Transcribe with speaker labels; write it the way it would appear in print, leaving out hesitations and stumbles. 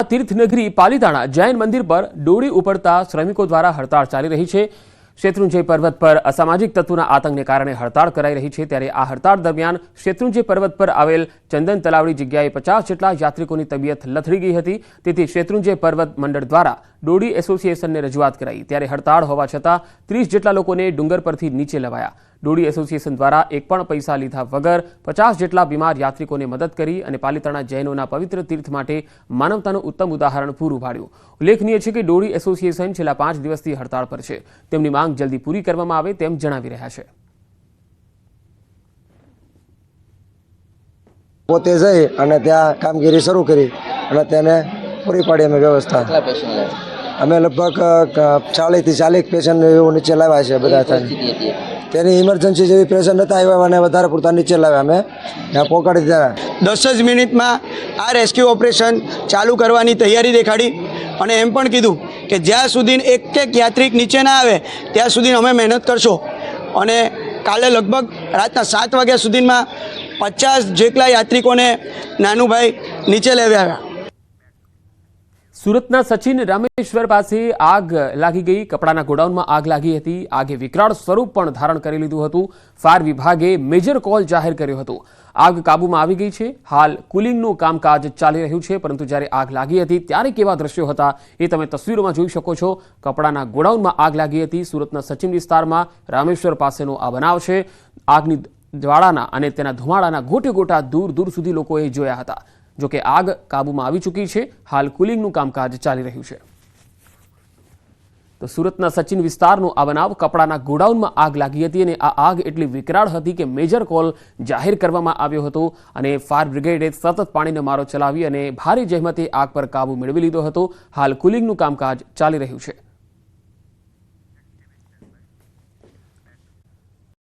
Speaker 1: तीर्थनगरी पालीताणा जैन मंदिर पर डोरी उपड़ता श्रमिकों द्वारा हड़ताल चाली रही है। शत्रुंजय पर्वत पर असामाजिक तत्वों आतंकने कारण हड़ताल कराई रही है। त्यारे आ हड़ताल दरमियान शत्रुंजय पर्वत पर आवेल चंदन तलावड़ी जग्याए 50 जेटला यात्रिकों की तबियत लथड़ी गई थी। તેથી શેત્રુંજય પર્વત મંડળ દ્વારા ડોડી એસોસિએશનને રજૂઆત કરાઈ, ત્યારે હડતાળ હોવા છતાં 30 જેટલા લોકોને ડુંગર પરથી નીચે લવાયા। ડોડી એસોસિએશન દ્વારા એક પણ પૈસા લીધા વગર 50 જેટલા બીમાર યાત્રિકોને મદદ કરી અને પાલીતાણા જૈનોના પવિત્ર તીર્થ માટે માનવતાનું ઉત્તમ ઉદાહરણ પૂરું પાડ્યું। ઉલ્લેખનીય છે કે ડોડી એસોસિએશન છેલ્લા 5 દિવસથી હડતાળ પર છે। તેમની માંગ જલ્દી પૂરી કરવામાં આવે તેમ જણાવી રહ્યા છે।
Speaker 2: પોતે જઈ અને ત્યાં કામગીરી શરૂ કરી અને તેને પૂરી પાડી અમે વ્યવસ્થા। અમે લગભગ 40 થી 40 પેશન્ટ એવું નીચે લાવ્યા છે। બધા તેની ઇમરજન્સી જેવી પેશન્ટ નતા આવ્યા અને વધારે પૂરતા નીચે લાવ્યા અમે ત્યાં પહોંચાડી દીધા।
Speaker 3: 10 જ મિનિટમાં આ રેસ્ક્યુ ઓપરેશન ચાલુ કરવાની તૈયારી દેખાડી અને એમ પણ કીધું કે જ્યાં સુધી એક યાત્રિક નીચે ના આવે ત્યાં સુધી અમે મહેનત કરશો અને કાલે લગભગ રાતના 7 વાગ્યા સુધીમાં 50 જેટલા યાત્રિકોને નાનુભાઈ નીચે લેવા આવ્યા।
Speaker 1: સુરતના સચિન રામેશ્વર પાસે આગ લાગી ગઈ। કપડાના ગોડાઉનમાં આગ લાગી હતી। આગે વિકરાળ સ્વરૂપ પણ ધારણ કરી લીધું હતું। ફાયર વિભાગે મેજર કોલ જાહેર કર્યો હતો। આગ કાબૂમાં આવી ગઈ છે। હાલ કુલિંગનું કામકાજ ચાલી રહ્યું છે, પરંતુ જ્યારે આગ લાગી હતી ત્યારે કેવા દ્રશ્યો હતા એ તમે તસવીરોમાં જોઈ શકો છો। કપડાના ગોડાઉનમાં આગ લાગી હતી। સુરતના સચિન વિસ્તારમાં રામેશ્વર પાસેનો આ બનાવ છે। આગની જ્વાળાના અને તેના ધુમાડાના ગોટે ગોટા દૂર દૂર સુધી લોકોએ જોયા હતા। જો કે આગ કાબૂમાં આવી ચૂકી છે। હાલ કુલિંગનું કામકાજ ચાલી રહ્યું છે। તો સુરતના સચિન વિસ્તારનો આ બનાવ, કપડાના ગોડાઉનમાં આગ લાગી હતી અને આ આગ એટલી વિકરાળ હતી કે મેજર કોલ જાહેર કરવામાં આવ્યો હતો અને ફાયર બ્રિગેડે સતત પાણીનો મારો ચલાવી અને ભારે જહેમતે આગ પર કાબુ મેળવી લીધો હતો। હાલ કુલિંગનું કામકાજ ચાલી રહ્યું છે।